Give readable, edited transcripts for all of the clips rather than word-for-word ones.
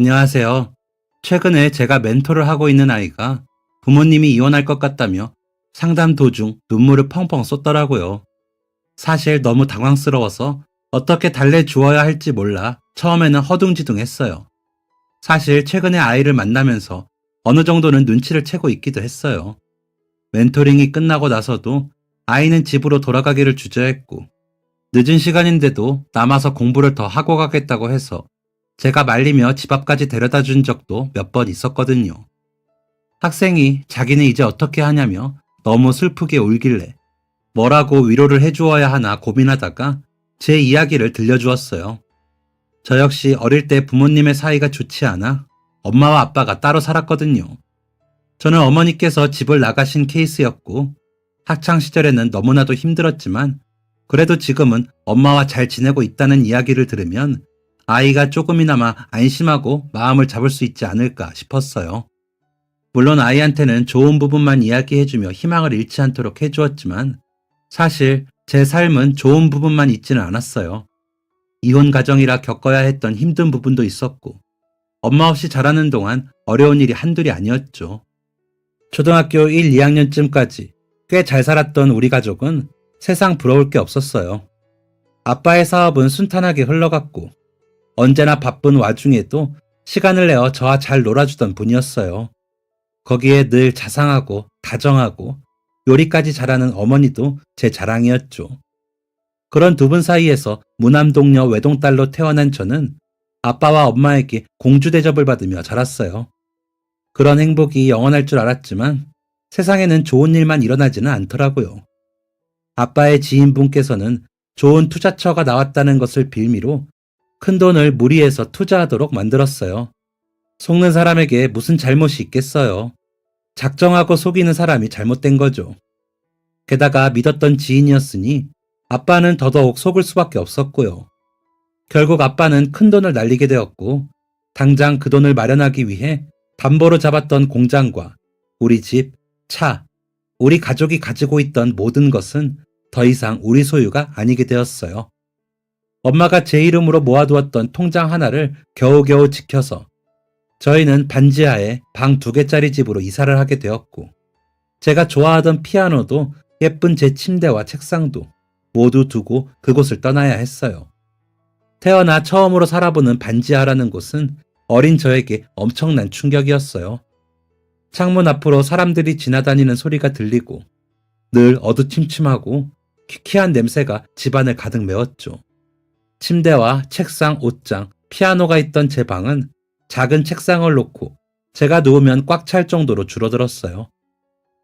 안녕하세요. 최근에 제가 멘토를 하고 있는 아이가 부모님이 이혼할 것 같다며 상담 도중 눈물을 펑펑 쏟더라고요. 사실 너무 당황스러워서 어떻게 달래주어야 할지 몰라 처음에는 허둥지둥했어요. 사실 최근에 아이를 만나면서 어느 정도는 눈치를 채고 있기도 했어요. 멘토링이 끝나고 나서도 아이는 집으로 돌아가기를 주저했고, 늦은 시간인데도 남아서 공부를 더 하고 가겠다고 해서 제가 말리며 집 앞까지 데려다 준 적도 몇 번 있었거든요. 학생이 자기는 이제 어떻게 하냐며 너무 슬프게 울길래 뭐라고 위로를 해주어야 하나 고민하다가 제 이야기를 들려주었어요. 저 역시 어릴 때 부모님의 사이가 좋지 않아 엄마와 아빠가 따로 살았거든요. 저는 어머니께서 집을 나가신 케이스였고, 학창 시절에는 너무나도 힘들었지만 그래도 지금은 엄마와 잘 지내고 있다는 이야기를 들으면 아이가 조금이나마 안심하고 마음을 잡을 수 있지 않을까 싶었어요. 물론 아이한테는 좋은 부분만 이야기해주며 희망을 잃지 않도록 해주었지만 사실 제 삶은 좋은 부분만 있지는 않았어요. 이혼 가정이라 겪어야 했던 힘든 부분도 있었고, 엄마 없이 자라는 동안 어려운 일이 한둘이 아니었죠. 초등학교 1, 2학년쯤까지 꽤 잘 살았던 우리 가족은 세상 부러울 게 없었어요. 아빠의 사업은 순탄하게 흘러갔고, 언제나 바쁜 와중에도 시간을 내어 저와 잘 놀아주던 분이었어요. 거기에 늘 자상하고 다정하고 요리까지 잘하는 어머니도 제 자랑이었죠. 그런 두 분 사이에서 무남동녀 외동딸로 태어난 저는 아빠와 엄마에게 공주 대접을 받으며 자랐어요. 그런 행복이 영원할 줄 알았지만 세상에는 좋은 일만 일어나지는 않더라고요. 아빠의 지인분께서는 좋은 투자처가 나왔다는 것을 빌미로 큰돈을 무리해서 투자하도록 만들었어요. 속는 사람에게 무슨 잘못이 있겠어요. 작정하고 속이는 사람이 잘못된 거죠. 게다가 믿었던 지인이었으니 아빠는 더더욱 속을 수밖에 없었고요. 결국 아빠는 큰돈을 날리게 되었고, 당장 그 돈을 마련하기 위해 담보로 잡았던 공장과 우리 집, 차, 우리 가족이 가지고 있던 모든 것은 더 이상 우리 소유가 아니게 되었어요. 엄마가 제 이름으로 모아두었던 통장 하나를 겨우겨우 지켜서 저희는 반지하에 방 2개짜리 집으로 이사를 하게 되었고, 제가 좋아하던 피아노도 예쁜 제 침대와 책상도 모두 두고 그곳을 떠나야 했어요. 태어나 처음으로 살아보는 반지하라는 곳은 어린 저에게 엄청난 충격이었어요. 창문 앞으로 사람들이 지나다니는 소리가 들리고 늘 어두침침하고 퀴퀴한 냄새가 집안을 가득 메웠죠. 침대와 책상, 옷장, 피아노가 있던 제 방은 작은 책상을 놓고 제가 누우면 꽉 찰 정도로 줄어들었어요.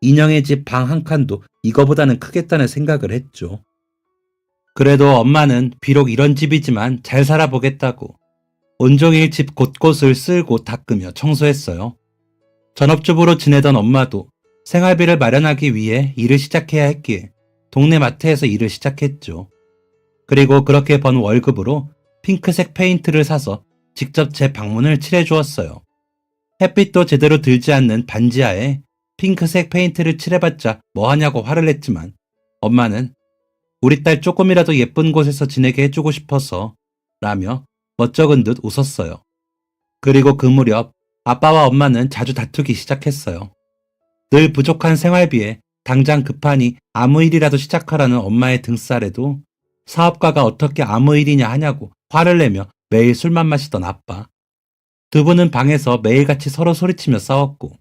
인형의 집 방 한 칸도 이거보다는 크겠다는 생각을 했죠. 그래도 엄마는 비록 이런 집이지만 잘 살아보겠다고 온종일 집 곳곳을 쓸고 닦으며 청소했어요. 전업주부로 지내던 엄마도 생활비를 마련하기 위해 일을 시작해야 했기에 동네 마트에서 일을 시작했죠. 그리고 그렇게 번 월급으로 핑크색 페인트를 사서 직접 제 방문을 칠해주었어요. 햇빛도 제대로 들지 않는 반지하에 핑크색 페인트를 칠해봤자 뭐하냐고 화를 냈지만 엄마는 우리 딸 조금이라도 예쁜 곳에서 지내게 해주고 싶어서 라며 멋쩍은 듯 웃었어요. 그리고 그 무렵 아빠와 엄마는 자주 다투기 시작했어요. 늘 부족한 생활비에 당장 급하니 아무 일이라도 시작하라는 엄마의 등살에도 사업가가 어떻게 아무 일이냐 하냐고 화를 내며 매일 술만 마시던 아빠. 두 분은 방에서 매일같이 서로 소리치며 싸웠고,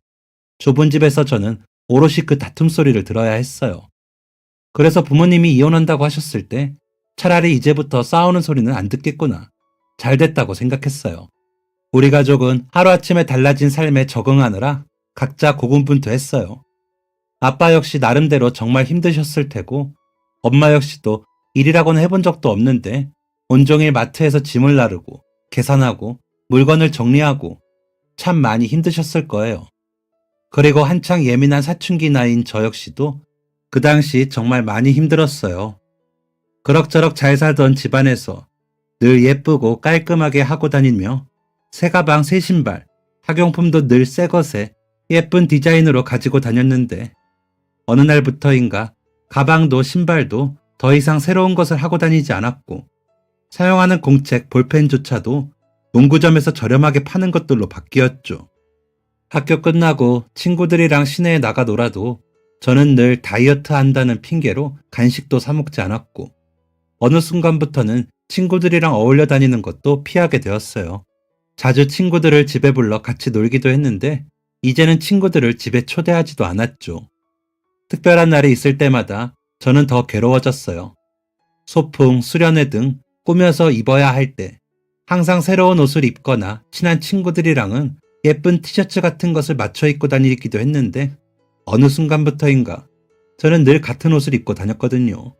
좁은 집에서 저는 오롯이 그 다툼 소리를 들어야 했어요. 그래서 부모님이 이혼한다고 하셨을 때 차라리 이제부터 싸우는 소리는 안 듣겠구나. 잘 됐다고 생각했어요. 우리 가족은 하루아침에 달라진 삶에 적응하느라 각자 고군분투했어요. 아빠 역시 나름대로 정말 힘드셨을 테고, 엄마 역시도 일이라고는 해본 적도 없는데 온종일 마트에서 짐을 나르고 계산하고 물건을 정리하고 참 많이 힘드셨을 거예요. 그리고 한창 예민한 사춘기 나이인 저 역시도 그 당시 정말 많이 힘들었어요. 그럭저럭 잘 살던 집안에서 늘 예쁘고 깔끔하게 하고 다니며 새 가방, 새 신발, 학용품도 늘 새 것에 예쁜 디자인으로 가지고 다녔는데 어느 날부터인가 가방도 신발도 더 이상 새로운 것을 하고 다니지 않았고 사용하는 공책, 볼펜조차도 문구점에서 저렴하게 파는 것들로 바뀌었죠. 학교 끝나고 친구들이랑 시내에 나가 놀아도 저는 늘 다이어트 한다는 핑계로 간식도 사 먹지 않았고, 어느 순간부터는 친구들이랑 어울려 다니는 것도 피하게 되었어요. 자주 친구들을 집에 불러 같이 놀기도 했는데, 이제는 친구들을 집에 초대하지도 않았죠. 특별한 날이 있을 때마다 저는 더 괴로워졌어요. 소풍, 수련회 등 꾸며서 입어야 할 때 항상 새로운 옷을 입거나 친한 친구들이랑은 예쁜 티셔츠 같은 것을 맞춰 입고 다니기도 했는데, 어느 순간부터인가 저는 늘 같은 옷을 입고 다녔거든요.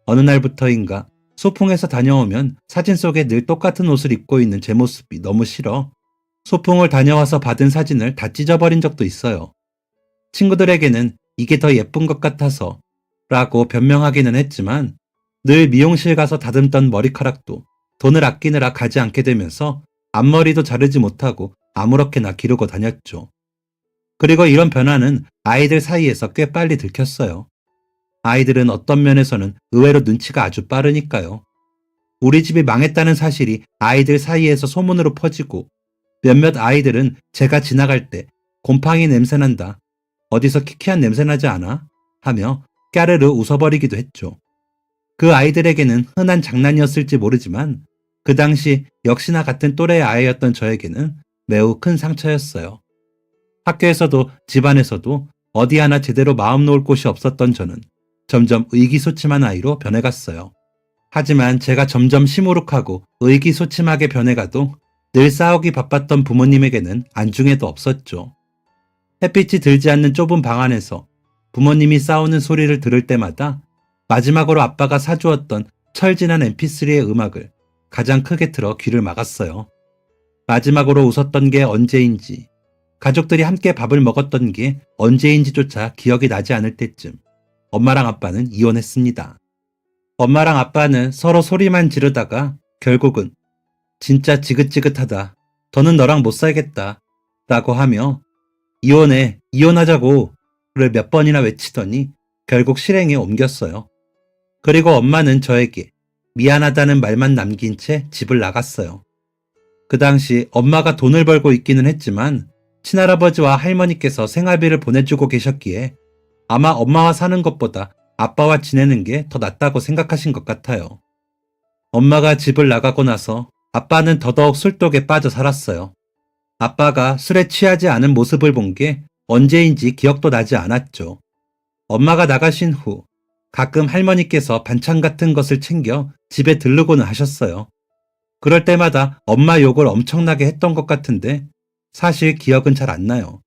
어느 날부터인가 소풍에서 다녀오면 사진 속에 늘 똑같은 옷을 입고 있는 제 모습이 너무 싫어 소풍을 다녀와서 받은 사진을 다 찢어버린 적도 있어요. 친구들에게는 이게 더 예쁜 것 같아서 라고 변명하기는 했지만, 늘 미용실 가서 다듬던 머리카락도 돈을 아끼느라 가지 않게 되면서 앞머리도 자르지 못하고 아무렇게나 기르고 다녔죠. 그리고 이런 변화는 아이들 사이에서 꽤 빨리 들켰어요. 아이들은 어떤 면에서는 의외로 눈치가 아주 빠르니까요. 우리 집이 망했다는 사실이 아이들 사이에서 소문으로 퍼지고, 몇몇 아이들은 제가 지나갈 때 곰팡이 냄새난다, 어디서 키키한 냄새나지 않아? 하며 까르르 웃어버리기도 했죠. 그 아이들에게는 흔한 장난이었을지 모르지만, 그 당시 역시나 같은 또래의 아이였던 저에게는 매우 큰 상처였어요. 학교에서도 집안에서도 어디 하나 제대로 마음 놓을 곳이 없었던 저는 점점 의기소침한 아이로 변해갔어요. 하지만 제가 점점 시무룩하고 의기소침하게 변해가도 늘 싸우기 바빴던 부모님에게는 안중에도 없었죠. 햇빛이 들지 않는 좁은 방 안에서 부모님이 싸우는 소리를 들을 때마다 마지막으로 아빠가 사주었던 철진한 mp3의 음악을 가장 크게 틀어 귀를 막았어요. 마지막으로 웃었던 게 언제인지, 가족들이 함께 밥을 먹었던 게 언제인지조차 기억이 나지 않을 때쯤 엄마랑 아빠는 이혼했습니다. 엄마랑 아빠는 서로 소리만 지르다가 결국은 진짜 지긋지긋하다, 더는 너랑 못 살겠다 라고 하며 이혼해, 이혼하자고 를 몇 번이나 외치더니 결국 실행에 옮겼어요. 그리고 엄마는 저에게 미안하다는 말만 남긴 채 집을 나갔어요. 그 당시 엄마가 돈을 벌고 있기는 했지만 친할아버지와 할머니께서 생활비를 보내주고 계셨기에 아마 엄마와 사는 것보다 아빠와 지내는 게 더 낫다고 생각하신 것 같아요. 엄마가 집을 나가고 나서 아빠는 더더욱 술독에 빠져 살았어요. 아빠가 술에 취하지 않은 모습을 본 게 언제인지 기억도 나지 않았죠. 엄마가 나가신 후 가끔 할머니께서 반찬 같은 것을 챙겨 집에 들르고는 하셨어요. 그럴 때마다 엄마 욕을 엄청나게 했던 것 같은데 사실 기억은 잘 안 나요.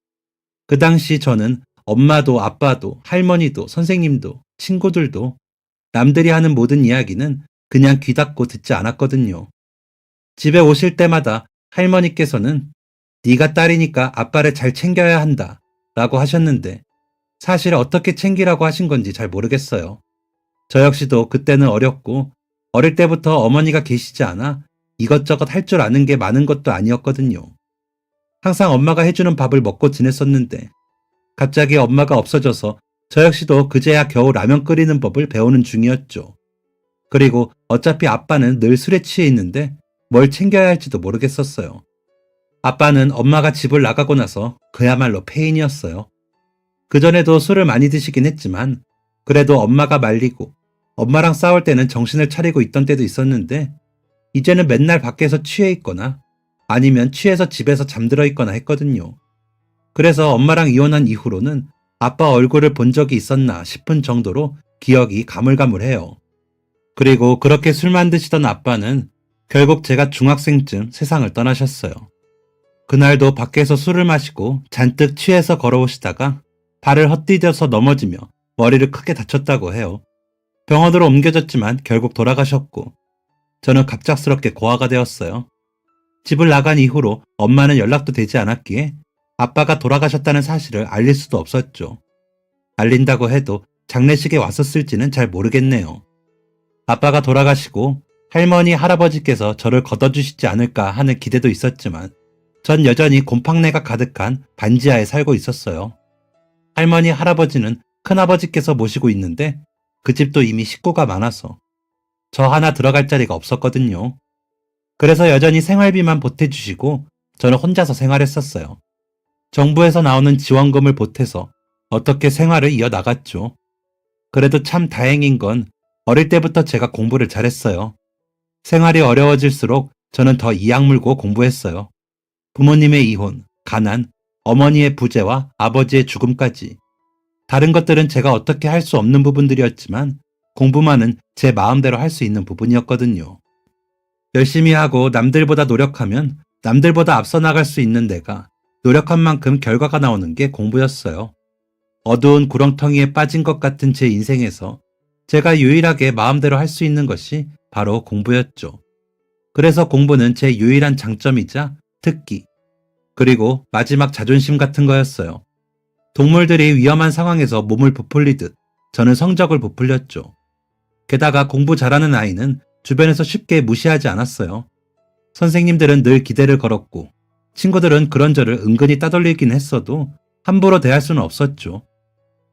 그 당시 저는 엄마도 아빠도 할머니도 선생님도 친구들도 남들이 하는 모든 이야기는 그냥 귀 닫고 듣지 않았거든요. 집에 오실 때마다 할머니께서는 네가 딸이니까 아빠를 잘 챙겨야 한다 라고 하셨는데, 사실 어떻게 챙기라고 하신 건지 잘 모르겠어요. 저 역시도 그때는 어렸고 어릴 때부터 어머니가 계시지 않아 이것저것 할 줄 아는 게 많은 것도 아니었거든요. 항상 엄마가 해주는 밥을 먹고 지냈었는데 갑자기 엄마가 없어져서 저 역시도 그제야 겨우 라면 끓이는 법을 배우는 중이었죠. 그리고 어차피 아빠는 늘 술에 취해 있는데 뭘 챙겨야 할지도 모르겠었어요. 아빠는 엄마가 집을 나가고 나서 그야말로 폐인이었어요. 그전에도 술을 많이 드시긴 했지만 그래도 엄마가 말리고 엄마랑 싸울 때는 정신을 차리고 있던 때도 있었는데, 이제는 맨날 밖에서 취해 있거나 아니면 취해서 집에서 잠들어 있거나 했거든요. 그래서 엄마랑 이혼한 이후로는 아빠 얼굴을 본 적이 있었나 싶은 정도로 기억이 가물가물해요. 그리고 그렇게 술만 드시던 아빠는 결국 제가 중학생쯤 세상을 떠나셨어요. 그날도 밖에서 술을 마시고 잔뜩 취해서 걸어오시다가 발을 헛디뎌서 넘어지며 머리를 크게 다쳤다고 해요. 병원으로 옮겨졌지만 결국 돌아가셨고 저는 갑작스럽게 고아가 되었어요. 집을 나간 이후로 엄마는 연락도 되지 않았기에 아빠가 돌아가셨다는 사실을 알릴 수도 없었죠. 알린다고 해도 장례식에 왔었을지는 잘 모르겠네요. 아빠가 돌아가시고 할머니, 할아버지께서 저를 걷어주시지 않을까 하는 기대도 있었지만 전 여전히 곰팡내가 가득한 반지하에 살고 있었어요. 할머니, 할아버지는 큰아버지께서 모시고 있는데 그 집도 이미 식구가 많아서 저 하나 들어갈 자리가 없었거든요. 그래서 여전히 생활비만 보태주시고 저는 혼자서 생활했었어요. 정부에서 나오는 지원금을 보태서 어떻게 생활을 이어나갔죠. 그래도 참 다행인 건 어릴 때부터 제가 공부를 잘했어요. 생활이 어려워질수록 저는 더 이악 물고 공부했어요. 부모님의 이혼, 가난, 어머니의 부재와 아버지의 죽음까지. 다른 것들은 제가 어떻게 할 수 없는 부분들이었지만 공부만은 제 마음대로 할 수 있는 부분이었거든요. 열심히 하고 남들보다 노력하면 남들보다 앞서 나갈 수 있는 내가 노력한 만큼 결과가 나오는 게 공부였어요. 어두운 구렁텅이에 빠진 것 같은 제 인생에서 제가 유일하게 마음대로 할 수 있는 것이 바로 공부였죠. 그래서 공부는 제 유일한 장점이자 특기, 그리고 마지막 자존심 같은 거였어요. 동물들이 위험한 상황에서 몸을 부풀리듯 저는 성적을 부풀렸죠. 게다가 공부 잘하는 아이는 주변에서 쉽게 무시하지 않았어요. 선생님들은 늘 기대를 걸었고 친구들은 그런 저를 은근히 따돌리긴 했어도 함부로 대할 수는 없었죠.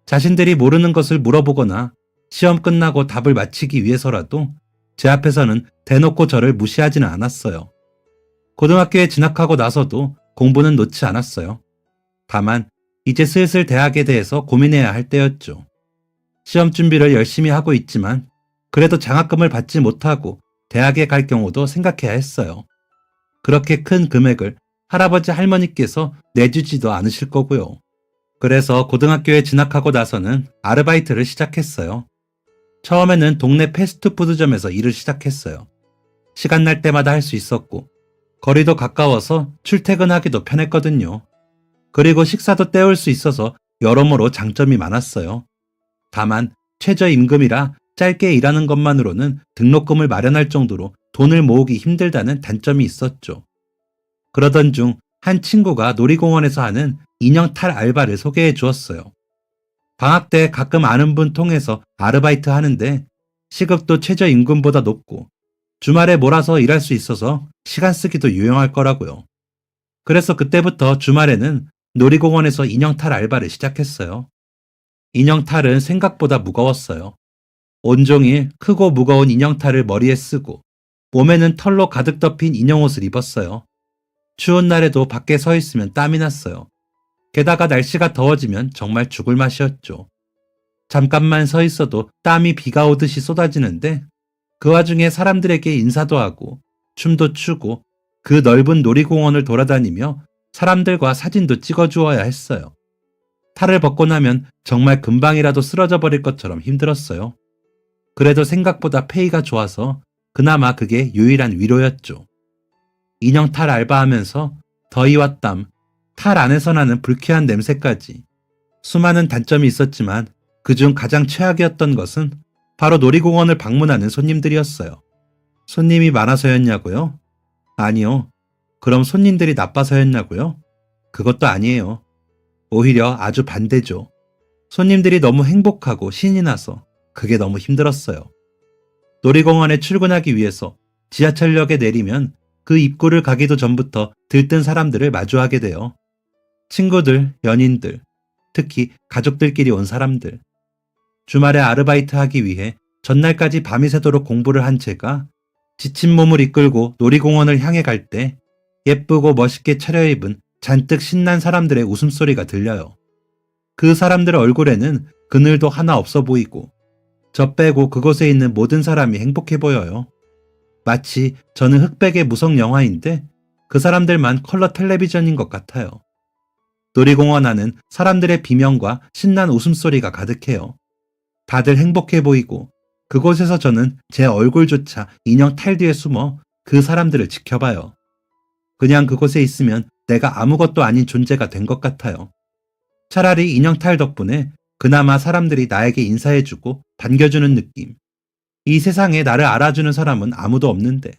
자신들이 모르는 것을 물어보거나 시험 끝나고 답을 맞히기 위해서라도 제 앞에서는 대놓고 저를 무시하지는 않았어요. 고등학교에 진학하고 나서도 공부는 놓지 않았어요. 다만 이제 슬슬 대학에 대해서 고민해야 할 때였죠. 시험 준비를 열심히 하고 있지만 그래도 장학금을 받지 못하고 대학에 갈 경우도 생각해야 했어요. 그렇게 큰 금액을 할아버지 할머니께서 내주지도 않으실 거고요. 그래서 고등학교에 진학하고 나서는 아르바이트를 시작했어요. 처음에는 동네 패스트푸드점에서 일을 시작했어요. 시간 날 때마다 할 수 있었고 거리도 가까워서 출퇴근하기도 편했거든요. 그리고 식사도 때울 수 있어서 여러모로 장점이 많았어요. 다만 최저임금이라 짧게 일하는 것만으로는 등록금을 마련할 정도로 돈을 모으기 힘들다는 단점이 있었죠. 그러던 중 한 친구가 놀이공원에서 하는 인형 탈 알바를 소개해 주었어요. 방학 때 가끔 아는 분 통해서 아르바이트 하는데 시급도 최저임금보다 높고 주말에 몰아서 일할 수 있어서 시간 쓰기도 유용할 거라고요. 그래서 그때부터 주말에는 놀이공원에서 인형 탈 알바를 시작했어요. 인형 탈은 생각보다 무거웠어요. 온종일 크고 무거운 인형 탈을 머리에 쓰고 몸에는 털로 가득 덮인 인형 옷을 입었어요. 추운 날에도 밖에 서 있으면 땀이 났어요. 게다가 날씨가 더워지면 정말 죽을 맛이었죠. 잠깐만 서 있어도 땀이 비가 오듯이 쏟아지는데 그 와중에 사람들에게 인사도 하고 춤도 추고 그 넓은 놀이공원을 돌아다니며 사람들과 사진도 찍어주어야 했어요. 탈을 벗고 나면 정말 금방이라도 쓰러져 버릴 것처럼 힘들었어요. 그래도 생각보다 페이가 좋아서 그나마 그게 유일한 위로였죠. 인형 탈 알바하면서 더위와 땀, 탈 안에서 나는 불쾌한 냄새까지 수많은 단점이 있었지만 그중 가장 최악이었던 것은 바로 놀이공원을 방문하는 손님들이었어요. 손님이 많아서였냐고요? 아니요. 그럼 손님들이 나빠서였냐고요? 그것도 아니에요. 오히려 아주 반대죠. 손님들이 너무 행복하고 신이 나서 그게 너무 힘들었어요. 놀이공원에 출근하기 위해서 지하철역에 내리면 그 입구를 가기도 전부터 들뜬 사람들을 마주하게 돼요. 친구들, 연인들, 특히 가족들끼리 온 사람들. 주말에 아르바이트 하기 위해 전날까지 밤이 새도록 공부를 한 제가 지친 몸을 이끌고 놀이공원을 향해 갈 때 예쁘고 멋있게 차려입은 잔뜩 신난 사람들의 웃음소리가 들려요. 그 사람들 얼굴에는 그늘도 하나 없어 보이고 저 빼고 그곳에 있는 모든 사람이 행복해 보여요. 마치 저는 흑백의 무성 영화인데 그 사람들만 컬러 텔레비전인 것 같아요. 놀이공원 안은 사람들의 비명과 신난 웃음소리가 가득해요. 다들 행복해 보이고 그곳에서 저는 제 얼굴조차 인형 탈 뒤에 숨어 그 사람들을 지켜봐요. 그냥 그곳에 있으면 내가 아무것도 아닌 존재가 된 것 같아요. 차라리 인형 탈 덕분에 그나마 사람들이 나에게 인사해주고 반겨주는 느낌. 이 세상에 나를 알아주는 사람은 아무도 없는데.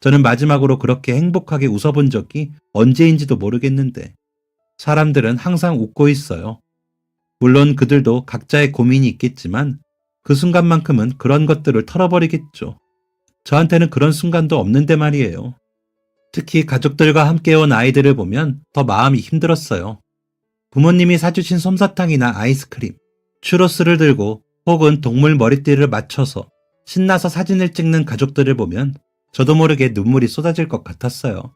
저는 마지막으로 그렇게 행복하게 웃어본 적이 언제인지도 모르겠는데 사람들은 항상 웃고 있어요. 물론 그들도 각자의 고민이 있겠지만 그 순간만큼은 그런 것들을 털어버리겠죠. 저한테는 그런 순간도 없는데 말이에요. 특히 가족들과 함께 온 아이들을 보면 더 마음이 힘들었어요. 부모님이 사주신 솜사탕이나 아이스크림, 추로스를 들고 혹은 동물 머리띠를 맞춰서 신나서 사진을 찍는 가족들을 보면 저도 모르게 눈물이 쏟아질 것 같았어요.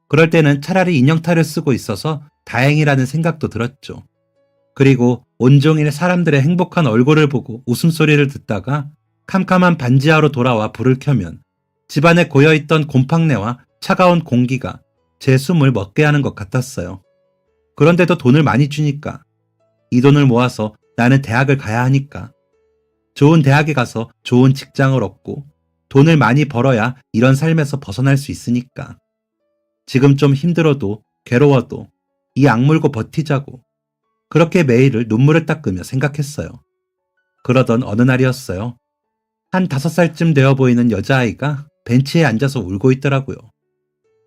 그럴 때는 차라리 인형탈을 쓰고 있어서 다행이라는 생각도 들었죠. 그리고 온종일 사람들의 행복한 얼굴을 보고 웃음소리를 듣다가 캄캄한 반지하로 돌아와 불을 켜면 집안에 고여있던 곰팡내와 차가운 공기가 제 숨을 먹게 하는 것 같았어요. 그런데도 돈을 많이 주니까, 이 돈을 모아서 나는 대학을 가야 하니까, 좋은 대학에 가서 좋은 직장을 얻고 돈을 많이 벌어야 이런 삶에서 벗어날 수 있으니까, 지금 좀 힘들어도 괴로워도 이 악물고 버티자고, 그렇게 매일을 눈물을 닦으며 생각했어요. 그러던 어느 날이었어요. 한 5살쯤 되어 보이는 여자아이가 벤치에 앉아서 울고 있더라고요.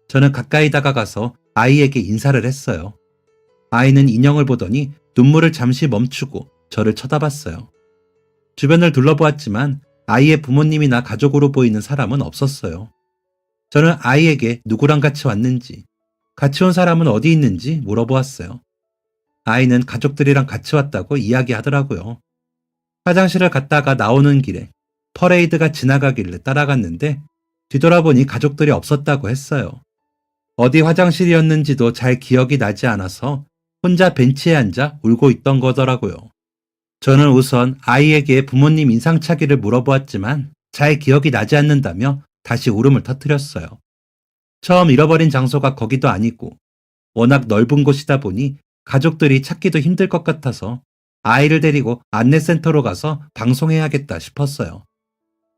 저는 가까이 다가가서 아이에게 인사를 했어요. 아이는 인형을 보더니 눈물을 잠시 멈추고 저를 쳐다봤어요. 주변을 둘러보았지만 아이의 부모님이나 가족으로 보이는 사람은 없었어요. 저는 아이에게 누구랑 같이 왔는지, 같이 온 사람은 어디 있는지 물어보았어요. 아이는 가족들이랑 같이 왔다고 이야기하더라고요. 화장실을 갔다가 나오는 길에 퍼레이드가 지나가길래 따라갔는데 뒤돌아보니 가족들이 없었다고 했어요. 어디 화장실이었는지도 잘 기억이 나지 않아서 혼자 벤치에 앉아 울고 있던 거더라고요. 저는 우선 아이에게 부모님 인상착의를 물어보았지만 잘 기억이 나지 않는다며 다시 울음을 터뜨렸어요. 처음 잃어버린 장소가 거기도 아니고 워낙 넓은 곳이다 보니 가족들이 찾기도 힘들 것 같아서 아이를 데리고 안내센터로 가서 방송해야겠다 싶었어요.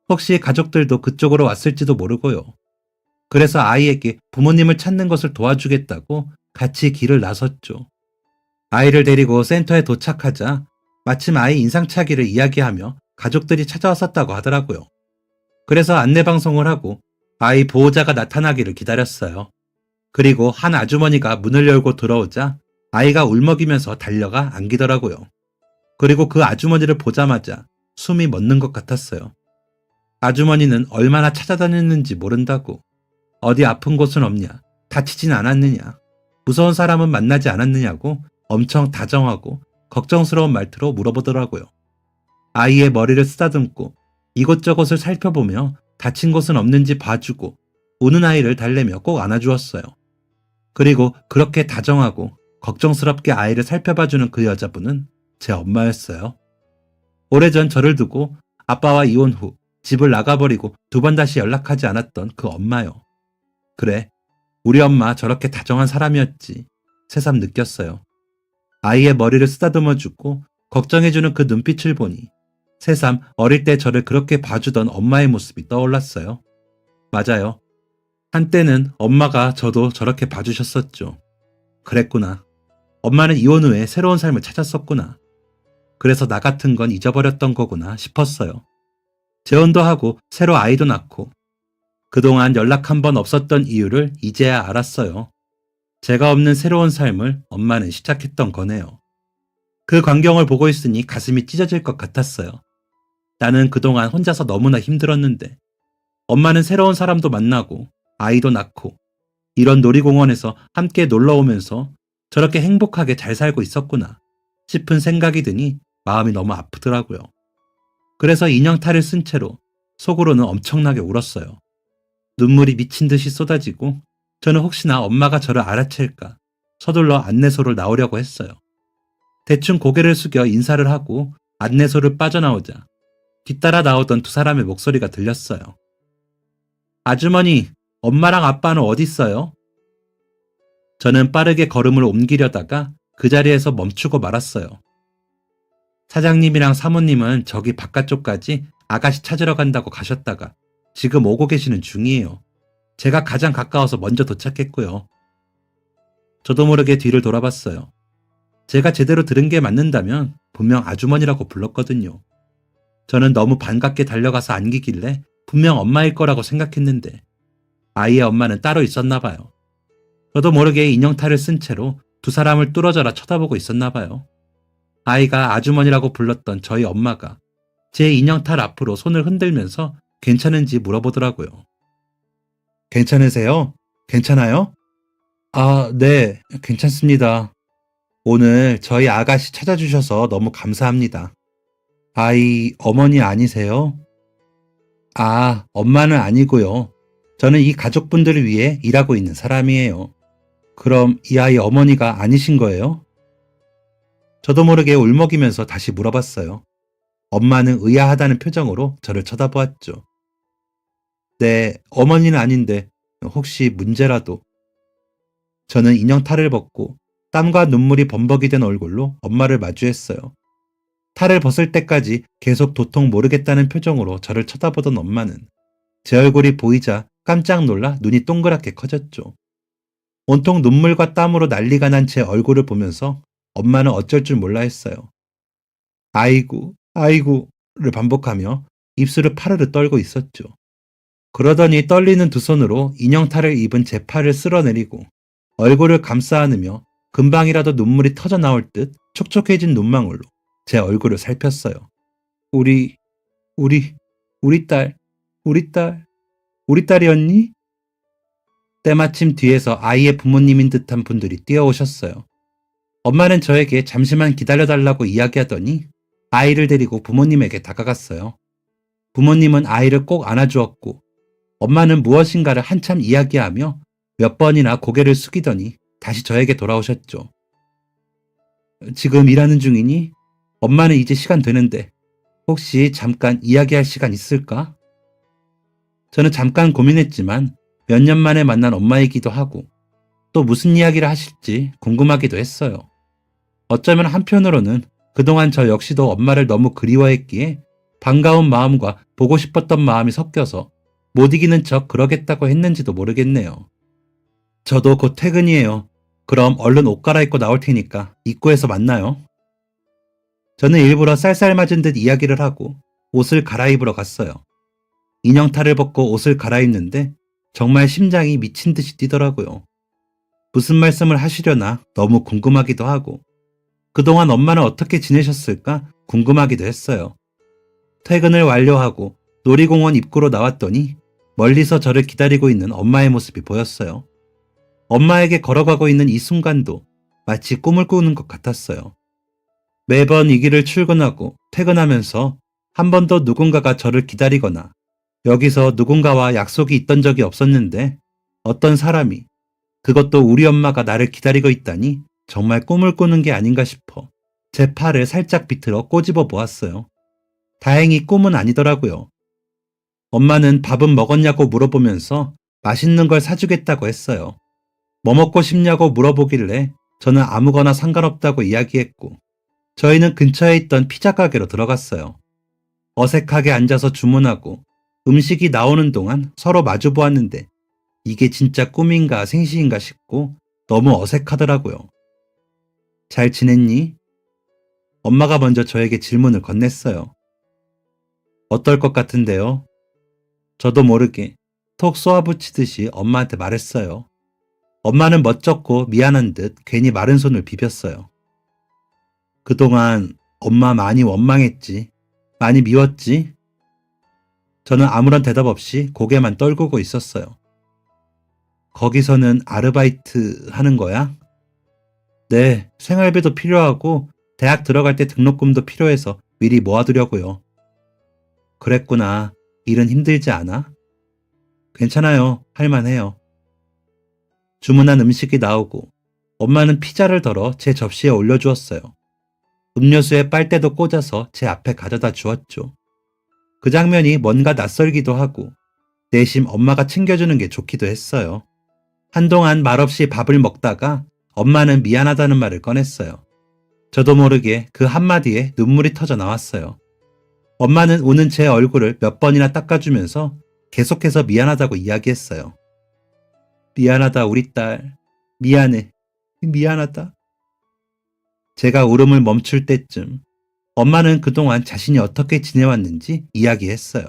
혹시 가족들도 그쪽으로 왔을지도 모르고요. 그래서 아이에게 부모님을 찾는 것을 도와주겠다고 같이 길을 나섰죠. 아이를 데리고 센터에 도착하자 마침 아이 인상착의를 이야기하며 가족들이 찾아왔었다고 하더라고요. 그래서 안내방송을 하고 아이 보호자가 나타나기를 기다렸어요. 그리고 한 아주머니가 문을 열고 들어오자 아이가 울먹이면서 달려가 안기더라고요. 그리고 그 아주머니를 보자마자 숨이 멎는 것 같았어요. 아주머니는 얼마나 찾아다녔는지 모른다고, 어디 아픈 곳은 없냐, 다치진 않았느냐, 무서운 사람은 만나지 않았느냐고 엄청 다정하고 걱정스러운 말투로 물어보더라고요. 아이의 머리를 쓰다듬고 이곳저곳을 살펴보며 다친 곳은 없는지 봐주고 우는 아이를 달래며 꼭 안아주었어요. 그리고 그렇게 다정하고 걱정스럽게 아이를 살펴봐주는 그 여자분은 제 엄마였어요. 오래전 저를 두고 아빠와 이혼 후 집을 나가버리고 2번 다시 연락하지 않았던 그 엄마요. 그래, 우리 엄마 저렇게 다정한 사람이었지, 새삼 느꼈어요. 아이의 머리를 쓰다듬어주고 걱정해주는 그 눈빛을 보니 새삼 어릴 때 저를 그렇게 봐주던 엄마의 모습이 떠올랐어요. 맞아요. 한때는 엄마가 저도 저렇게 봐주셨었죠. 그랬구나. 엄마는 이혼 후에 새로운 삶을 찾았었구나. 그래서 나 같은 건 잊어버렸던 거구나 싶었어요. 재혼도 하고 새로 아이도 낳고 그동안 연락 한 번 없었던 이유를 이제야 알았어요. 제가 없는 새로운 삶을 엄마는 시작했던 거네요. 그 광경을 보고 있으니 가슴이 찢어질 것 같았어요. 나는 그동안 혼자서 너무나 힘들었는데 엄마는 새로운 사람도 만나고 아이도 낳고 이런 놀이공원에서 함께 놀러오면서 저렇게 행복하게 잘 살고 있었구나 싶은 생각이 드니 마음이 너무 아프더라고요. 그래서 인형탈을 쓴 채로 속으로는 엄청나게 울었어요. 눈물이 미친 듯이 쏟아지고 저는 혹시나 엄마가 저를 알아챌까 서둘러 안내소를 나오려고 했어요. 대충 고개를 숙여 인사를 하고 안내소를 빠져나오자 뒤따라 나오던 2사람의 목소리가 들렸어요. 아주머니, 엄마랑 아빠는 어디 있어요? 저는 빠르게 걸음을 옮기려다가 그 자리에서 멈추고 말았어요. 사장님이랑 사모님은 저기 바깥쪽까지 아가씨 찾으러 간다고 가셨다가 지금 오고 계시는 중이에요. 제가 가장 가까워서 먼저 도착했고요. 저도 모르게 뒤를 돌아봤어요. 제가 제대로 들은 게 맞는다면 분명 아주머니라고 불렀거든요. 저는 너무 반갑게 달려가서 안기길래 분명 엄마일 거라고 생각했는데 아이의 엄마는 따로 있었나 봐요. 저도 모르게 인형탈을 쓴 채로 2사람을 뚫어져라 쳐다보고 있었나 봐요. 아이가 아주머니라고 불렀던 저희 엄마가 제 인형탈 앞으로 손을 흔들면서 괜찮은지 물어보더라고요. 괜찮으세요? 괜찮아요? 아, 네, 괜찮습니다. 오늘 저희 아가씨 찾아주셔서 너무 감사합니다. 아이 어머니 아니세요? 아, 엄마는 아니고요. 저는 이 가족분들을 위해 일하고 있는 사람이에요. 그럼 이 아이 어머니가 아니신 거예요? 저도 모르게 울먹이면서 다시 물어봤어요. 엄마는 의아하다는 표정으로 저를 쳐다보았죠. 네, 어머니는 아닌데 혹시 문제라도. 저는 인형 탈을 벗고 땀과 눈물이 범벅이 된 얼굴로 엄마를 마주했어요. 탈을 벗을 때까지 계속 도통 모르겠다는 표정으로 저를 쳐다보던 엄마는 제 얼굴이 보이자 깜짝 놀라 눈이 동그랗게 커졌죠. 온통 눈물과 땀으로 난리가 난 제 얼굴을 보면서 엄마는 어쩔 줄 몰라 했어요. 아이고, 아이고를 반복하며 입술을 파르르 떨고 있었죠. 그러더니 떨리는 두 손으로 인형탈을 입은 제 팔을 쓸어내리고 얼굴을 감싸 안으며 금방이라도 눈물이 터져 나올 듯 촉촉해진 눈망울로 제 얼굴을 살폈어요. 우리, 우리, 우리 딸, 우리 딸, 우리 딸이었니? 때마침 뒤에서 아이의 부모님인 듯한 분들이 뛰어오셨어요. 엄마는 저에게 잠시만 기다려달라고 이야기하더니 아이를 데리고 부모님에게 다가갔어요. 부모님은 아이를 꼭 안아주었고 엄마는 무엇인가를 한참 이야기하며 몇 번이나 고개를 숙이더니 다시 저에게 돌아오셨죠. 지금 일하는 중이니? 엄마는 이제 시간 되는데 혹시 잠깐 이야기할 시간 있을까? 저는 잠깐 고민했지만 몇 년 만에 만난 엄마이기도 하고 또 무슨 이야기를 하실지 궁금하기도 했어요. 어쩌면 한편으로는 그동안 저 역시도 엄마를 너무 그리워했기에 반가운 마음과 보고 싶었던 마음이 섞여서 못 이기는 척 그러겠다고 했는지도 모르겠네요. 저도 곧 퇴근이에요. 그럼 얼른 옷 갈아입고 나올 테니까 입구에서 만나요. 저는 일부러 쌀쌀맞은 듯 이야기를 하고 옷을 갈아입으러 갔어요. 인형탈을 벗고 옷을 갈아입는데 정말 심장이 미친 듯이 뛰더라고요. 무슨 말씀을 하시려나 너무 궁금하기도 하고 그동안 엄마는 어떻게 지내셨을까 궁금하기도 했어요. 퇴근을 완료하고 놀이공원 입구로 나왔더니 멀리서 저를 기다리고 있는 엄마의 모습이 보였어요. 엄마에게 걸어가고 있는 이 순간도 마치 꿈을 꾸는 것 같았어요. 매번 이 길을 출근하고 퇴근하면서 한 번도 누군가가 저를 기다리거나 여기서 누군가와 약속이 있던 적이 없었는데 어떤 사람이 그것도 우리 엄마가 나를 기다리고 있다니 정말 꿈을 꾸는 게 아닌가 싶어 제 팔을 살짝 비틀어 꼬집어 보았어요. 다행히 꿈은 아니더라고요. 엄마는 밥은 먹었냐고 물어보면서 맛있는 걸 사주겠다고 했어요. 뭐 먹고 싶냐고 물어보길래 저는 아무거나 상관없다고 이야기했고 저희는 근처에 있던 피자 가게로 들어갔어요. 어색하게 앉아서 주문하고 음식이 나오는 동안 서로 마주 보았는데 이게 진짜 꿈인가 생시인가 싶고 너무 어색하더라고요. 잘 지냈니? 엄마가 먼저 저에게 질문을 건넸어요. 어떨 것 같은데요? 저도 모르게 톡 쏘아붙이듯이 엄마한테 말했어요. 엄마는 멋쩍고 미안한 듯 괜히 마른 손을 비볐어요. 그동안 엄마 많이 원망했지. 많이 미웠지? 저는 아무런 대답 없이 고개만 떨구고 있었어요. 거기서는 아르바이트 하는 거야? 네, 생활비도 필요하고 대학 들어갈 때 등록금도 필요해서 미리 모아두려고요. 그랬구나. 일은 힘들지 않아? 괜찮아요. 할만해요. 주문한 음식이 나오고 엄마는 피자를 덜어 제 접시에 올려주었어요. 음료수에 빨대도 꽂아서 제 앞에 가져다 주었죠. 그 장면이 뭔가 낯설기도 하고 내심 엄마가 챙겨주는 게 좋기도 했어요. 한동안 말없이 밥을 먹다가 엄마는 미안하다는 말을 꺼냈어요. 저도 모르게 그 한마디에 눈물이 터져 나왔어요. 엄마는 우는 제 얼굴을 몇 번이나 닦아주면서 계속해서 미안하다고 이야기했어요. 미안하다 우리 딸. 미안해. 미안하다. 제가 울음을 멈출 때쯤 엄마는 그동안 자신이 어떻게 지내왔는지 이야기했어요.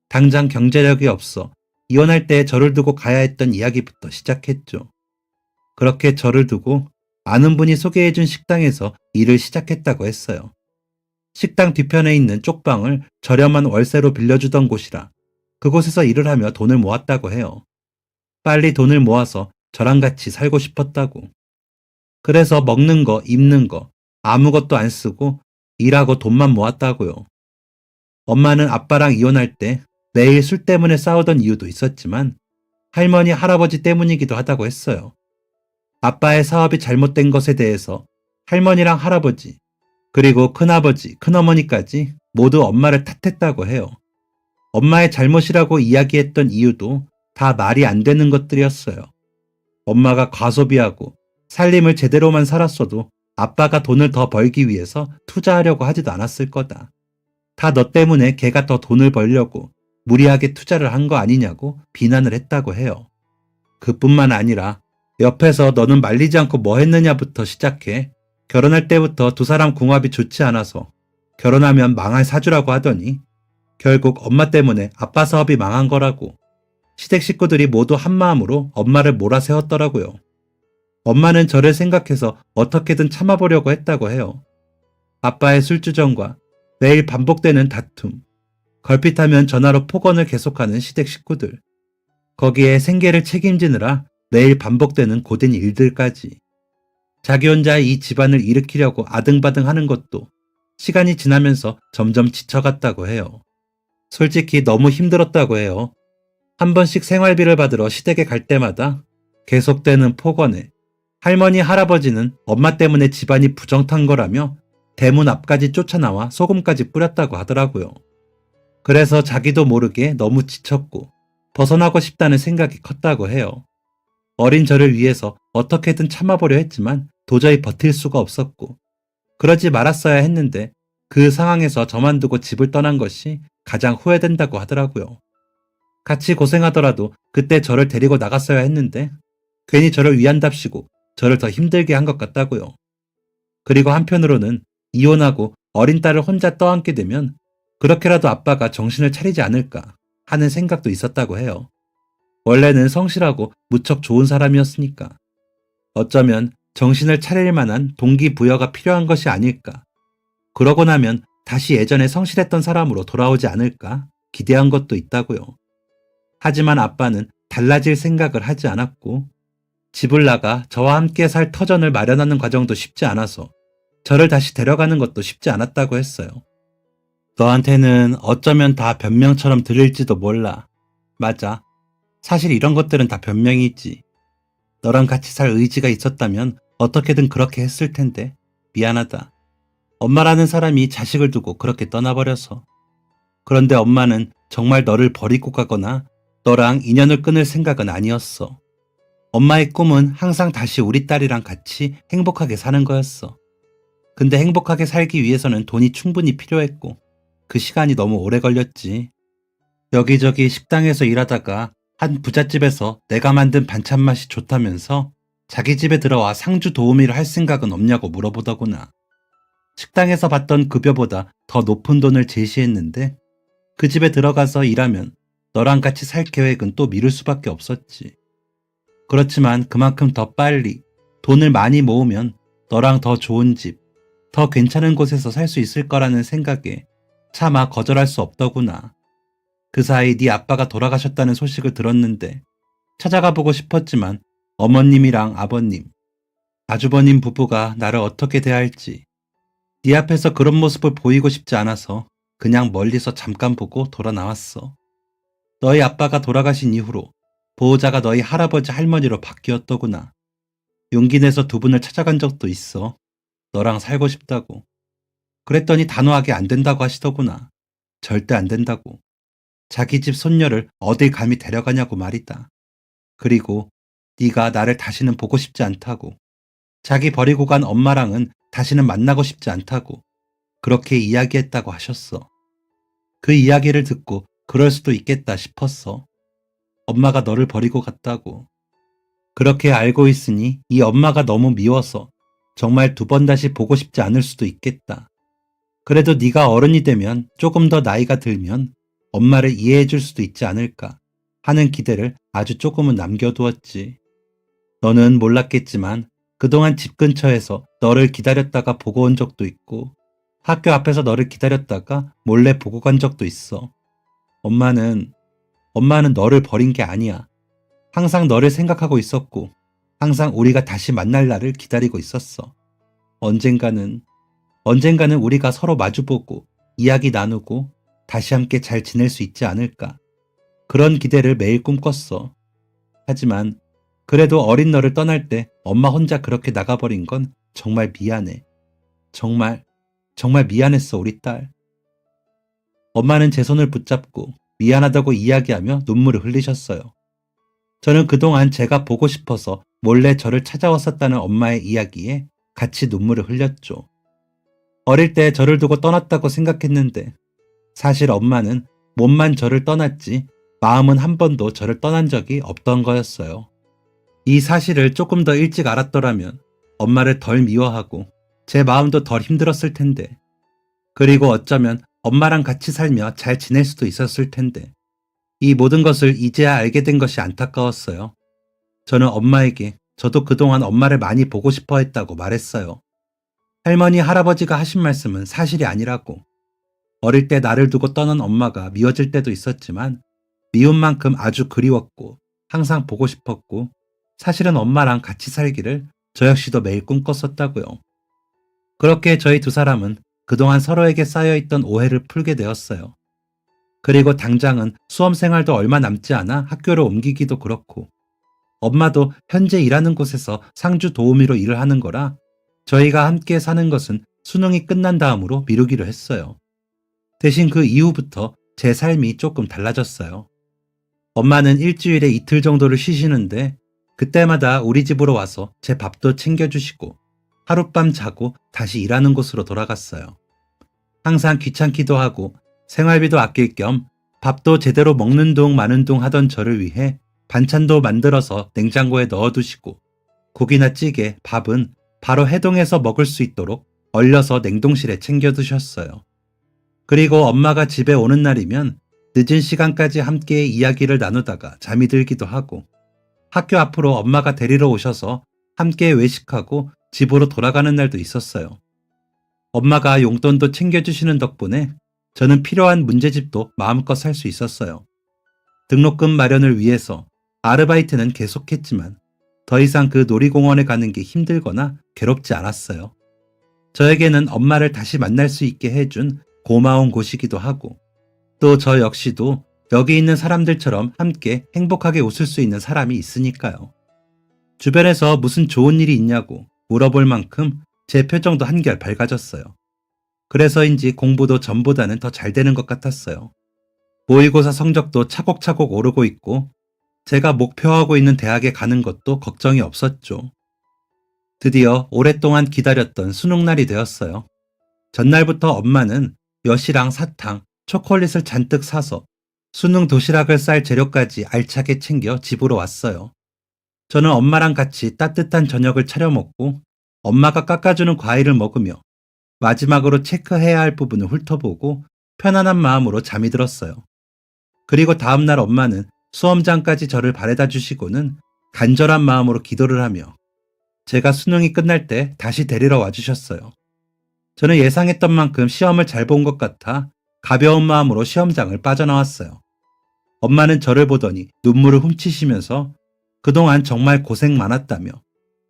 당장 경제력이 없어 이혼할 때 저를 두고 가야 했던 이야기부터 시작했죠. 그렇게 저를 두고 아는 분이 소개해준 식당에서 일을 시작했다고 했어요. 식당 뒤편에 있는 쪽방을 저렴한 월세로 빌려주던 곳이라 그곳에서 일을 하며 돈을 모았다고 해요. 빨리 돈을 모아서 저랑 같이 살고 싶었다고. 그래서 먹는 거, 입는 거 아무것도 안 쓰고 일하고 돈만 모았다고요. 엄마는 아빠랑 이혼할 때 매일 술 때문에 싸우던 이유도 있었지만 할머니, 할아버지 때문이기도 하다고 했어요. 아빠의 사업이 잘못된 것에 대해서 할머니랑 할아버지, 그리고 큰아버지, 큰어머니까지 모두 엄마를 탓했다고 해요. 엄마의 잘못이라고 이야기했던 이유도 다 말이 안 되는 것들이었어요. 엄마가 과소비하고 살림을 제대로만 살았어도 아빠가 돈을 더 벌기 위해서 투자하려고 하지도 않았을 거다. 다 너 때문에 걔가 더 돈을 벌려고 무리하게 투자를 한 거 아니냐고 비난을 했다고 해요. 그뿐만 아니라 옆에서 너는 말리지 않고 뭐 했느냐부터 시작해 결혼할 때부터 두 사람 궁합이 좋지 않아서 결혼하면 망할 사주라고 하더니 결국 엄마 때문에 아빠 사업이 망한 거라고 시댁 식구들이 모두 한마음으로 엄마를 몰아세웠더라고요. 엄마는 저를 생각해서 어떻게든 참아보려고 했다고 해요. 아빠의 술주정과 매일 반복되는 다툼, 걸핏하면 전화로 폭언을 계속하는 시댁 식구들, 거기에 생계를 책임지느라 매일 반복되는 고된 일들까지. 자기 혼자 이 집안을 일으키려고 아등바등 하는 것도 시간이 지나면서 점점 지쳐갔다고 해요. 솔직히 너무 힘들었다고 해요. 한 번씩 생활비를 받으러 시댁에 갈 때마다 계속되는 폭언에 할머니, 할아버지는 엄마 때문에 집안이 부정탄 거라며 대문 앞까지 쫓아나와 소금까지 뿌렸다고 하더라고요. 그래서 자기도 모르게 너무 지쳤고 벗어나고 싶다는 생각이 컸다고 해요. 어린 저를 위해서 어떻게든 참아보려 했지만 도저히 버틸 수가 없었고 그러지 말았어야 했는데 그 상황에서 저만 두고 집을 떠난 것이 가장 후회된다고 하더라고요. 같이 고생하더라도 그때 저를 데리고 나갔어야 했는데 괜히 저를 위한답시고 저를 더 힘들게 한 것 같다고요. 그리고 한편으로는 이혼하고 어린 딸을 혼자 떠안게 되면 그렇게라도 아빠가 정신을 차리지 않을까 하는 생각도 있었다고 해요. 원래는 성실하고 무척 좋은 사람이었으니까. 어쩌면 정신을 차릴 만한 동기부여가 필요한 것이 아닐까. 그러고 나면 다시 예전에 성실했던 사람으로 돌아오지 않을까 기대한 것도 있다고요. 하지만 아빠는 달라질 생각을 하지 않았고 집을 나가 저와 함께 살 터전을 마련하는 과정도 쉽지 않아서 저를 다시 데려가는 것도 쉽지 않았다고 했어요. 너한테는 어쩌면 다 변명처럼 들릴지도 몰라. 맞아. 사실 이런 것들은 다 변명이지. 너랑 같이 살 의지가 있었다면 어떻게든 그렇게 했을 텐데 미안하다. 엄마라는 사람이 자식을 두고 그렇게 떠나버려서. 그런데 엄마는 정말 너를 버리고 가거나 너랑 인연을 끊을 생각은 아니었어. 엄마의 꿈은 항상 다시 우리 딸이랑 같이 행복하게 사는 거였어. 근데 행복하게 살기 위해서는 돈이 충분히 필요했고 그 시간이 너무 오래 걸렸지. 여기저기 식당에서 일하다가 한 부잣집에서 내가 만든 반찬 맛이 좋다면서 자기 집에 들어와 상주 도우미를 할 생각은 없냐고 물어보더구나. 식당에서 받던 급여보다 더 높은 돈을 제시했는데 그 집에 들어가서 일하면 너랑 같이 살 계획은 또 미룰 수밖에 없었지. 그렇지만 그만큼 더 빨리 돈을 많이 모으면 너랑 더 좋은 집, 더 괜찮은 곳에서 살 수 있을 거라는 생각에 차마 거절할 수 없더구나. 그 사이 네 아빠가 돌아가셨다는 소식을 들었는데 찾아가 보고 싶었지만 어머님이랑 아버님, 아주버님 부부가 나를 어떻게 대할지 네 앞에서 그런 모습을 보이고 싶지 않아서 그냥 멀리서 잠깐 보고 돌아 나왔어. 너희 아빠가 돌아가신 이후로 보호자가 너희 할아버지 할머니로 바뀌었더구나. 용기 내서 두 분을 찾아간 적도 있어. 너랑 살고 싶다고. 그랬더니 단호하게 안 된다고 하시더구나. 절대 안 된다고. 자기 집 손녀를 어딜 감히 데려가냐고 말이다. 그리고 네가 나를 다시는 보고 싶지 않다고. 자기 버리고 간 엄마랑은 다시는 만나고 싶지 않다고. 그렇게 이야기했다고 하셨어. 그 이야기를 듣고 그럴 수도 있겠다 싶었어. 엄마가 너를 버리고 갔다고. 그렇게 알고 있으니 이 엄마가 너무 미워서 정말 두 번 다시 보고 싶지 않을 수도 있겠다. 그래도 네가 어른이 되면 조금 더 나이가 들면 엄마를 이해해 줄 수도 있지 않을까 하는 기대를 아주 조금은 남겨두었지. 너는 몰랐겠지만 그동안 집 근처에서 너를 기다렸다가 보고 온 적도 있고 학교 앞에서 너를 기다렸다가 몰래 보고 간 적도 있어. 엄마는 너를 버린 게 아니야. 항상 너를 생각하고 있었고 항상 우리가 다시 만날 날을 기다리고 있었어. 언젠가는 우리가 서로 마주보고 이야기 나누고 다시 함께 잘 지낼 수 있지 않을까 그런 기대를 매일 꿈꿨어. 하지만 그래도 어린 너를 떠날 때 엄마 혼자 그렇게 나가버린 건 정말 미안해. 정말, 정말 미안했어, 우리 딸. 엄마는 제 손을 붙잡고 미안하다고 이야기하며 눈물을 흘리셨어요. 저는 그동안 제가 보고 싶어서 몰래 저를 찾아왔었다는 엄마의 이야기에 같이 눈물을 흘렸죠. 어릴 때 저를 두고 떠났다고 생각했는데 사실 엄마는 몸만 저를 떠났지 마음은 한 번도 저를 떠난 적이 없던 거였어요. 이 사실을 조금 더 일찍 알았더라면 엄마를 덜 미워하고 제 마음도 덜 힘들었을 텐데, 그리고 어쩌면 엄마랑 같이 살며 잘 지낼 수도 있었을 텐데, 이 모든 것을 이제야 알게 된 것이 안타까웠어요. 저는 엄마에게 저도 그동안 엄마를 많이 보고 싶어 했다고 말했어요. 할머니, 할아버지가 하신 말씀은 사실이 아니라고. 어릴 때 나를 두고 떠난 엄마가 미워질 때도 있었지만 미운 만큼 아주 그리웠고 항상 보고 싶었고, 사실은 엄마랑 같이 살기를 저 역시도 매일 꿈꿨었다고요. 그렇게 저희 두 사람은 그동안 서로에게 쌓여있던 오해를 풀게 되었어요. 그리고 당장은 수험 생활도 얼마 남지 않아 학교를 옮기기도 그렇고, 엄마도 현재 일하는 곳에서 상주 도우미로 일을 하는 거라 저희가 함께 사는 것은 수능이 끝난 다음으로 미루기로 했어요. 대신 그 이후부터 제 삶이 조금 달라졌어요. 엄마는 일주일에 이틀 정도를 쉬시는데 그때마다 우리 집으로 와서 제 밥도 챙겨주시고 하룻밤 자고 다시 일하는 곳으로 돌아갔어요. 항상 귀찮기도 하고 생활비도 아낄 겸 밥도 제대로 먹는 둥 마는 둥 하던 저를 위해 반찬도 만들어서 냉장고에 넣어두시고 국이나 찌개, 밥은 바로 해동해서 먹을 수 있도록 얼려서 냉동실에 챙겨두셨어요. 그리고 엄마가 집에 오는 날이면 늦은 시간까지 함께 이야기를 나누다가 잠이 들기도 하고, 학교 앞으로 엄마가 데리러 오셔서 함께 외식하고 집으로 돌아가는 날도 있었어요. 엄마가 용돈도 챙겨주시는 덕분에 저는 필요한 문제집도 마음껏 살 수 있었어요. 등록금 마련을 위해서 아르바이트는 계속했지만 더 이상 그 놀이공원에 가는 게 힘들거나 괴롭지 않았어요. 저에게는 엄마를 다시 만날 수 있게 해준 고마운 곳이기도 하고, 또 저 역시도 여기 있는 사람들처럼 함께 행복하게 웃을 수 있는 사람이 있으니까요. 주변에서 무슨 좋은 일이 있냐고 물어볼 만큼 제 표정도 한결 밝아졌어요. 그래서인지 공부도 전보다는 더 잘 되는 것 같았어요. 모의고사 성적도 차곡차곡 오르고 있고 제가 목표하고 있는 대학에 가는 것도 걱정이 없었죠. 드디어 오랫동안 기다렸던 수능날이 되었어요. 전날부터 엄마는 엿이랑 사탕, 초콜릿을 잔뜩 사서 수능 도시락을 쌀 재료까지 알차게 챙겨 집으로 왔어요. 저는 엄마랑 같이 따뜻한 저녁을 차려 먹고 엄마가 깎아주는 과일을 먹으며 마지막으로 체크해야 할 부분을 훑어보고 편안한 마음으로 잠이 들었어요. 그리고 다음날 엄마는 수험장까지 저를 바래다 주시고는 간절한 마음으로 기도를 하며 제가 수능이 끝날 때 다시 데리러 와주셨어요. 저는 예상했던 만큼 시험을 잘 본 것 같아 가벼운 마음으로 시험장을 빠져나왔어요. 엄마는 저를 보더니 눈물을 훔치시면서 그동안 정말 고생 많았다며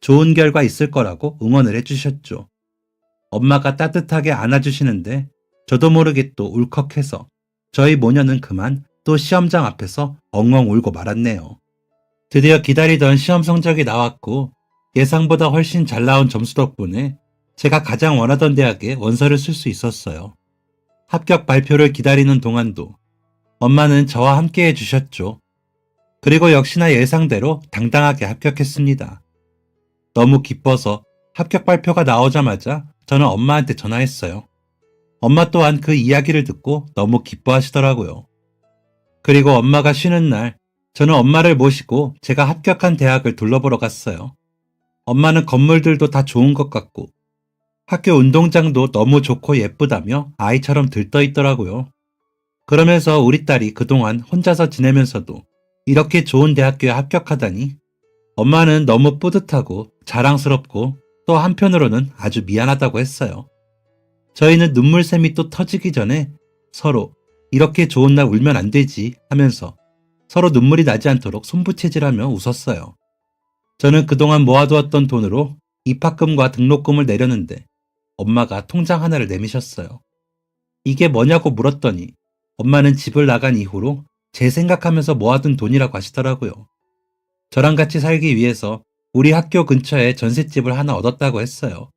좋은 결과 있을 거라고 응원을 해주셨죠. 엄마가 따뜻하게 안아주시는데 저도 모르게 또 울컥해서 저희 모녀는 그만 또 시험장 앞에서 엉엉 울고 말았네요. 드디어 기다리던 시험 성적이 나왔고 예상보다 훨씬 잘 나온 점수 덕분에 제가 가장 원하던 대학에 원서를 쓸 수 있었어요. 합격 발표를 기다리는 동안도 엄마는 저와 함께 해주셨죠. 그리고 역시나 예상대로 당당하게 합격했습니다. 너무 기뻐서 합격 발표가 나오자마자 저는 엄마한테 전화했어요. 엄마 또한 그 이야기를 듣고 너무 기뻐하시더라고요. 그리고 엄마가 쉬는 날 저는 엄마를 모시고 제가 합격한 대학을 둘러보러 갔어요. 엄마는 건물들도 다 좋은 것 같고 학교 운동장도 너무 좋고 예쁘다며 아이처럼 들떠 있더라고요. 그러면서 우리 딸이 그동안 혼자서 지내면서도 이렇게 좋은 대학교에 합격하다니 엄마는 너무 뿌듯하고 자랑스럽고 또 한편으로는 아주 미안하다고 했어요. 저희는 눈물샘이 또 터지기 전에 서로 이렇게 좋은 날 울면 안 되지 하면서 서로 눈물이 나지 않도록 손부채질하며 웃었어요. 저는 그동안 모아두었던 돈으로 입학금과 등록금을 내려는데 엄마가 통장 하나를 내미셨어요. 이게 뭐냐고 물었더니 엄마는 집을 나간 이후로 제 생각하면서 모아둔 돈이라고 하시더라고요. 저랑 같이 살기 위해서 우리 학교 근처에 전셋집을 하나 얻었다고 했어요.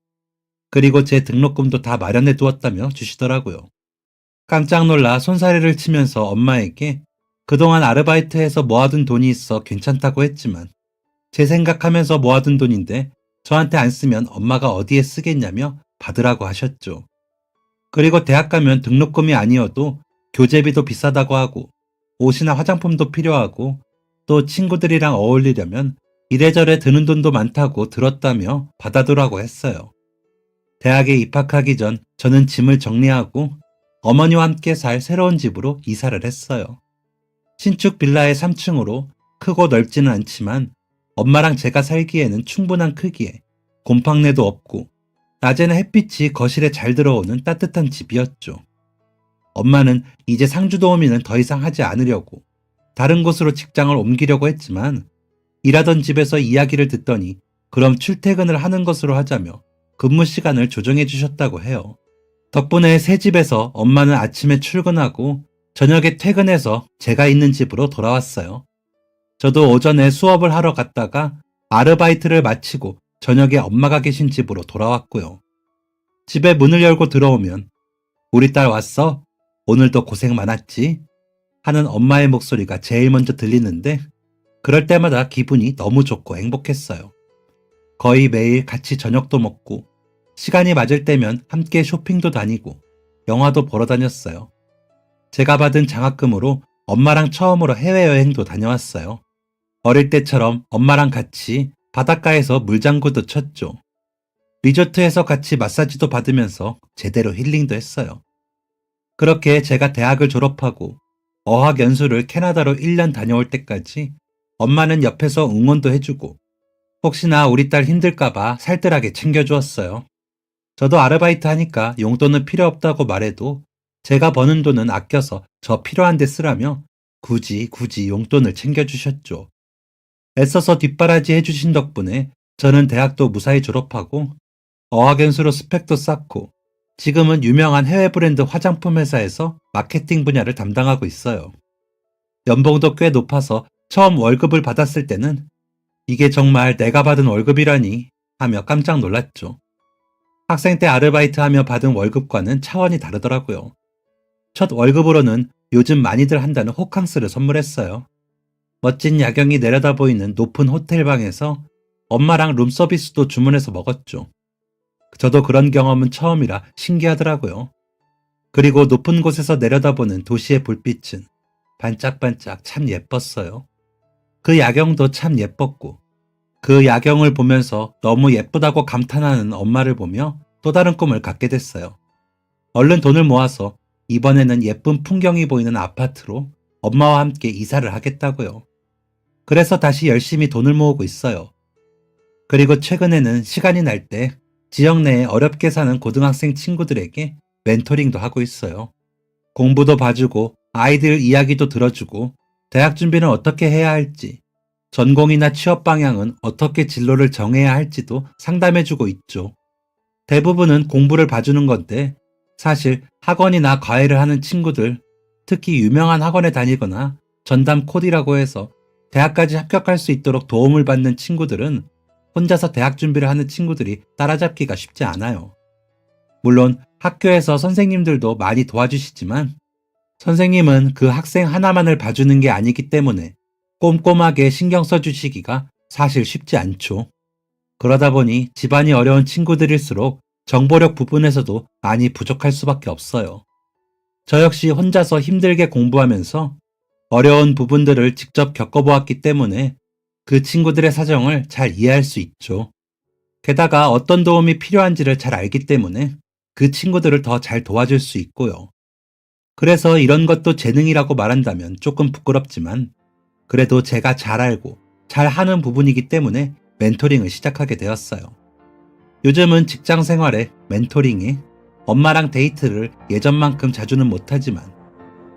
그리고 제 등록금도 다 마련해 두었다며 주시더라고요. 깜짝 놀라 손사래를 치면서 엄마에게 그동안 아르바이트해서 모아둔 돈이 있어 괜찮다고 했지만 제 생각하면서 모아둔 돈인데 저한테 안 쓰면 엄마가 어디에 쓰겠냐며 받으라고 하셨죠. 그리고 대학 가면 등록금이 아니어도 교재비도 비싸다고 하고 옷이나 화장품도 필요하고 또 친구들이랑 어울리려면 이래저래 드는 돈도 많다고 들었다며 받아두라고 했어요. 대학에 입학하기 전 저는 짐을 정리하고 어머니와 함께 살 새로운 집으로 이사를 했어요. 신축 빌라의 3층으로 크고 넓지는 않지만 엄마랑 제가 살기에는 충분한 크기에 곰팡내도 없고 낮에는 햇빛이 거실에 잘 들어오는 따뜻한 집이었죠. 엄마는 이제 상주도우미는 더 이상 하지 않으려고 다른 곳으로 직장을 옮기려고 했지만 일하던 집에서 이야기를 듣더니 그럼 출퇴근을 하는 것으로 하자며 근무 시간을 조정해 주셨다고 해요. 덕분에 새 집에서 엄마는 아침에 출근하고 저녁에 퇴근해서 제가 있는 집으로 돌아왔어요. 저도 오전에 수업을 하러 갔다가 아르바이트를 마치고 저녁에 엄마가 계신 집으로 돌아왔고요. 집에 문을 열고 들어오면 우리 딸 왔어? 오늘도 고생 많았지? 하는 엄마의 목소리가 제일 먼저 들리는데 그럴 때마다 기분이 너무 좋고 행복했어요. 거의 매일 같이 저녁도 먹고 시간이 맞을 때면 함께 쇼핑도 다니고 영화도 보러 다녔어요. 제가 받은 장학금으로 엄마랑 처음으로 해외여행도 다녀왔어요. 어릴 때처럼 엄마랑 같이 바닷가에서 물장구도 쳤죠. 리조트에서 같이 마사지도 받으면서 제대로 힐링도 했어요. 그렇게 제가 대학을 졸업하고 어학연수를 캐나다로 1년 다녀올 때까지 엄마는 옆에서 응원도 해주고 혹시나 우리 딸 힘들까봐 살뜰하게 챙겨주었어요. 저도 아르바이트 하니까 용돈은 필요 없다고 말해도 제가 버는 돈은 아껴서 저 필요한 데 쓰라며 굳이 용돈을 챙겨주셨죠. 애써서 뒷바라지 해주신 덕분에 저는 대학도 무사히 졸업하고 어학연수로 스펙도 쌓고 지금은 유명한 해외 브랜드 화장품 회사에서 마케팅 분야를 담당하고 있어요. 연봉도 꽤 높아서 처음 월급을 받았을 때는 이게 정말 내가 받은 월급이라니 하며 깜짝 놀랐죠. 학생 때 아르바이트 하며 받은 월급과는 차원이 다르더라고요. 첫 월급으로는 요즘 많이들 한다는 호캉스를 선물했어요. 멋진 야경이 내려다 보이는 높은 호텔방에서 엄마랑 룸서비스도 주문해서 먹었죠. 저도 그런 경험은 처음이라 신기하더라고요. 그리고 높은 곳에서 내려다보는 도시의 불빛은 반짝반짝 참 예뻤어요. 그 야경도 참 예뻤고 그 야경을 보면서 너무 예쁘다고 감탄하는 엄마를 보며 또 다른 꿈을 갖게 됐어요. 얼른 돈을 모아서 이번에는 예쁜 풍경이 보이는 아파트로 엄마와 함께 이사를 하겠다고요. 그래서 다시 열심히 돈을 모으고 있어요. 그리고 최근에는 시간이 날 때 지역 내에 어렵게 사는 고등학생 친구들에게 멘토링도 하고 있어요. 공부도 봐주고 아이들 이야기도 들어주고 대학 준비는 어떻게 해야 할지, 전공이나 취업 방향은 어떻게 진로를 정해야 할지도 상담해주고 있죠. 대부분은 공부를 봐주는 건데 사실 학원이나 과외를 하는 친구들, 특히 유명한 학원에 다니거나 전담 코디라고 해서 대학까지 합격할 수 있도록 도움을 받는 친구들은 혼자서 대학 준비를 하는 친구들이 따라잡기가 쉽지 않아요. 물론 학교에서 선생님들도 많이 도와주시지만 선생님은 그 학생 하나만을 봐주는 게 아니기 때문에 꼼꼼하게 신경 써주시기가 사실 쉽지 않죠. 그러다 보니 집안이 어려운 친구들일수록 정보력 부분에서도 많이 부족할 수밖에 없어요. 저 역시 혼자서 힘들게 공부하면서 어려운 부분들을 직접 겪어보았기 때문에 그 친구들의 사정을 잘 이해할 수 있죠. 게다가 어떤 도움이 필요한지를 잘 알기 때문에 그 친구들을 더 잘 도와줄 수 있고요. 그래서 이런 것도 재능이라고 말한다면 조금 부끄럽지만 그래도 제가 잘 알고 잘 하는 부분이기 때문에 멘토링을 시작하게 되었어요. 요즘은 직장 생활에 멘토링에 엄마랑 데이트를 예전만큼 자주는 못하지만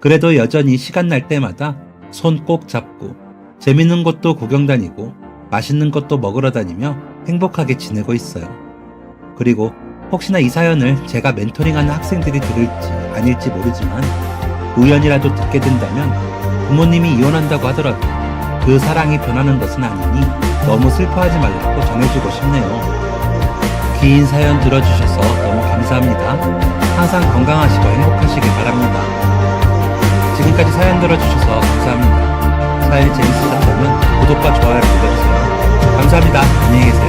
그래도 여전히 시간 날 때마다 손 꼭 잡고 재밌는 곳도 구경 다니고 맛있는 것도 먹으러 다니며 행복하게 지내고 있어요. 그리고 혹시나 이 사연을 제가 멘토링하는 학생들이 들을지 아닐지 모르지만 우연이라도 듣게 된다면 부모님이 이혼한다고 하더라도 그 사랑이 변하는 것은 아니니 너무 슬퍼하지 말라고 전해주고 싶네요. 긴 사연 들어주셔서 너무 감사합니다. 항상 건강하시고 행복하시길 바랍니다. 지금까지 사연 들어주셔서 감사합니다. 사연이 재밌으셨다면 구독과 좋아요를 눌러주세요. 감사합니다. 안녕히 계세요.